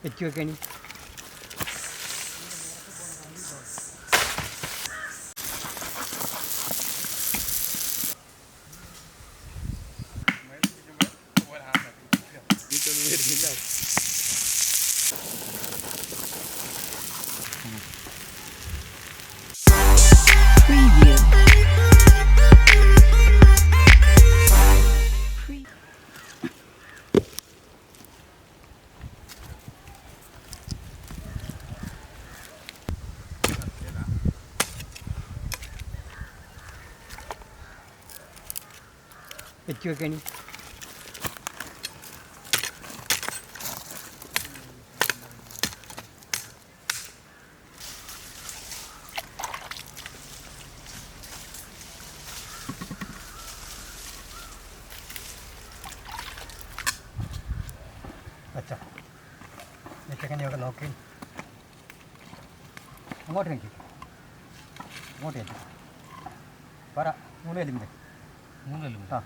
വെച്ച് വെക്കണി. വെച്ച് വെക്കണി. വെച്ചോ വെച്ചക്കണിയൊക്കെ നോക്കി അങ്ങോട്ട് നിൽക്കി അങ്ങോട്ട് ചെല്ലി പറ 3 എല്ലിൻ്റെ 3 എല്ലും ആ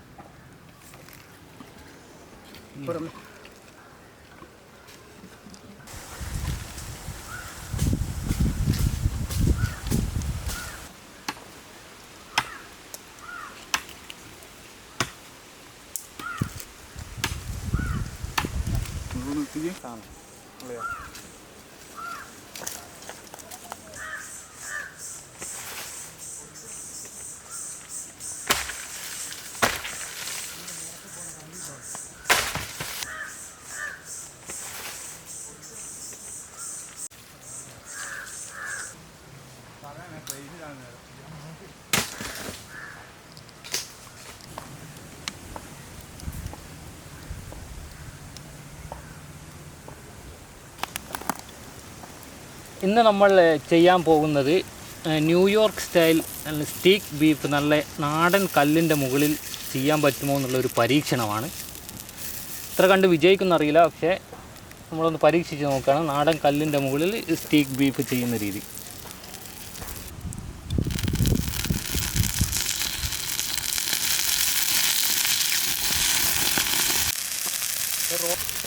ഇന്ന് നമ്മൾ ചെയ്യാൻ പോകുന്നത് ന്യൂയോർക്ക് സ്റ്റൈൽ സ്റ്റീക്ക് ബീഫ് നല്ല നാടൻ കല്ലിൻ്റെ മുകളിൽ ചെയ്യാൻ പറ്റുമോ എന്നുള്ളൊരു പരീക്ഷണമാണ്. ഇത്ര കണ്ട് വിജയിക്കുന്നറിയില്ല, പക്ഷേ നമ്മളൊന്ന് പരീക്ഷിച്ച് നോക്കുകയാണ് നാടൻ കല്ലിൻ്റെ മുകളിൽ സ്റ്റീക്ക് ബീഫ് ചെയ്യുന്ന രീതി.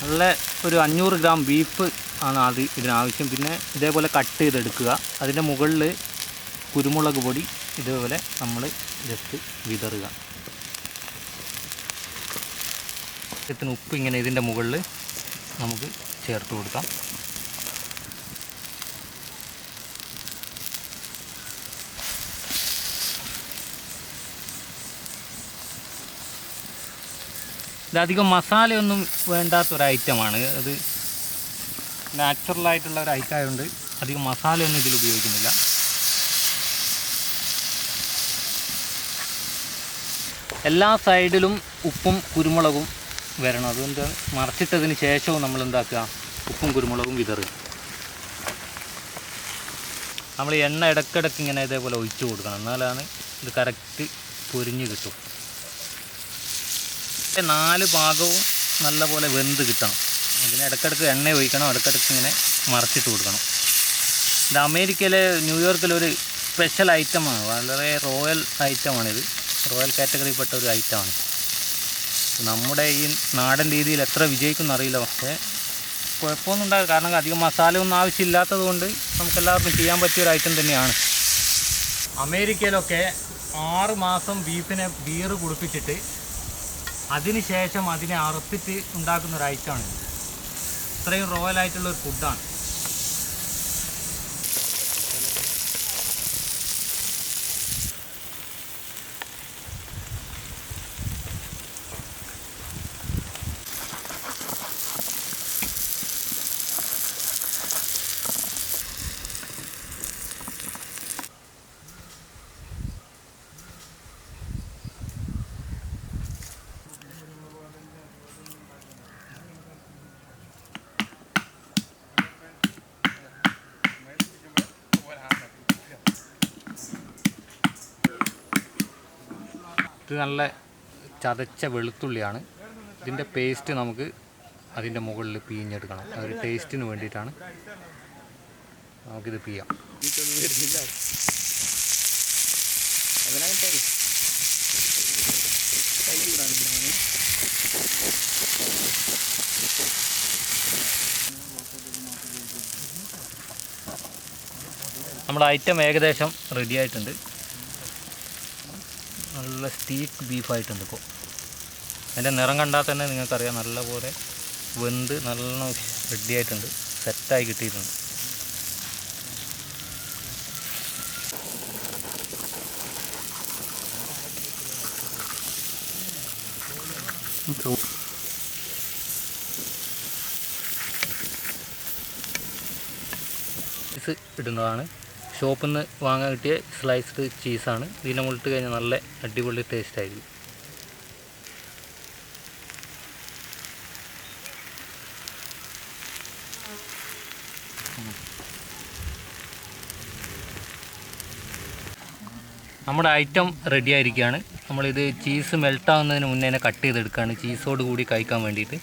നല്ല ഒരു 500 ഗ്രാം ബീഫ് ആണ് ഇതിനാവശ്യം. പിന്നെ ഇതേപോലെ കട്ട് ചെയ്തെടുക്കുക. അതിൻ്റെ മുകളിൽ കുരുമുളക് പൊടി ഇതേപോലെ നമ്മൾ ജസ്റ്റ് വിതറുക. ഉപ്പ് ഇങ്ങനെ ഇതിൻ്റെ മുകളിൽ നമുക്ക് ചേർത്ത് കൊടുക്കാം. ഇതധികം മസാലയൊന്നും വേണ്ടാത്തൊരു ഐറ്റമാണ്. അത് നാച്ചുറലായിട്ടുള്ള ഒരു ഐറ്റം ആയതുകൊണ്ട് അധികം മസാലയൊന്നും ഇതിൽ ഉപയോഗിക്കുന്നില്ല. എല്ലാ സൈഡിലും ഉപ്പും കുരുമുളകും വരണം. അതുകൊണ്ട് മറച്ചിട്ടതിന് ശേഷവും നമ്മൾ എന്താക്കുക, ഉപ്പും കുരുമുളകും വിതറുക. നമ്മൾ എണ്ണ ഇടയ്ക്കിടയ്ക്ക് ഇങ്ങനെ ഇതേപോലെ ഒഴിച്ചു കൊടുക്കണം, എന്നാലാണ് ഇത് കറക്റ്റ് പൊരിഞ്ഞ് കിട്ടും. 4 ഭാഗവും നല്ലപോലെ വെന്ത് കിട്ടണം. അതിന് ഇടയ്ക്കിടയ്ക്ക് എണ്ണ ഒഴിക്കണം, ഇടയ്ക്കിടയ്ക്ക് ഇങ്ങനെ മറച്ചിട്ട് കൊടുക്കണം. ഇത് അമേരിക്കയിലെ ന്യൂയോർക്കിലൊരു സ്പെഷ്യൽ ഐറ്റമാണ്, വളരെ റോയൽ ഐറ്റമാണിത്. റോയൽ കാറ്റഗറിയിൽപ്പെട്ട ഒരു ഐറ്റമാണ്. നമ്മുടെ ഈ നാടൻ രീതിയിൽ എത്ര വിജയിക്കുമെന്ന് അറിയില്ല, പക്ഷേ കുഴപ്പമൊന്നും ഉണ്ടാകും. കാരണം അധികം മസാലയൊന്നും ആവശ്യമില്ലാത്തത് കൊണ്ട് നമുക്കെല്ലാവർക്കും ചെയ്യാൻ പറ്റിയൊരു ഐറ്റം തന്നെയാണ്. അമേരിക്കയിലൊക്കെ 6 മാസം ബീഫിനെ ബീറ് കുടിപ്പിച്ചിട്ട് അതിന് ശേഷം അതിനെ അറുത്തിട്ട് ഉണ്ടാക്കുന്ന ഒരു ഐറ്റമാണ്. ഇത്രയും റോയലായിട്ടുള്ളൊരു ഫുഡാണ്. ഇത് നല്ല ചതച്ച വെളുത്തുള്ളിയാണ്. ഇതിൻ്റെ പേസ്റ്റ് നമുക്ക് അതിൻ്റെ മുകളിൽ പിഴിഞ്ഞെടുക്കണം. ഒരു ടേസ്റ്റിന് വേണ്ടിയിട്ടാണ് നമുക്കിത് പിഴിയാം. നമ്മുടെ ഐറ്റം ഏകദേശം റെഡി ആയിട്ടുണ്ട്. നല്ല സ്റ്റീക്ക് ബീഫായിട്ടുണ്ട് ഇപ്പോൾ. അതിൻ്റെ നിറം കണ്ടാൽ തന്നെ നിങ്ങൾക്കറിയാം നല്ലപോലെ വെന്ത് നല്ലോണം റെഡി ആയിട്ടുണ്ട്, സെറ്റായി കിട്ടിയിട്ടുണ്ട്. ചീസ് ഇടുന്നതാണ്. ഷോപ്പിൽ നിന്ന് വാങ്ങാൻ കിട്ടിയ സ്ലൈസ്ഡ് ചീസാണ്. ഇതിൻ്റെ മുകളിട്ട് കഴിഞ്ഞാൽ നല്ല അടിപൊളി ടേസ്റ്റ് ആയിരിക്കും. നമ്മുടെ ഐറ്റം റെഡി ആയിരിക്കുകയാണ്. നമ്മളിത് ചീസ് മെൽട്ടാവുന്നതിന് മുന്നേ തന്നെ കട്ട് ചെയ്തെടുക്കുകയാണ്, ചീസോട് കൂടി കഴിക്കാൻ വേണ്ടിയിട്ട്.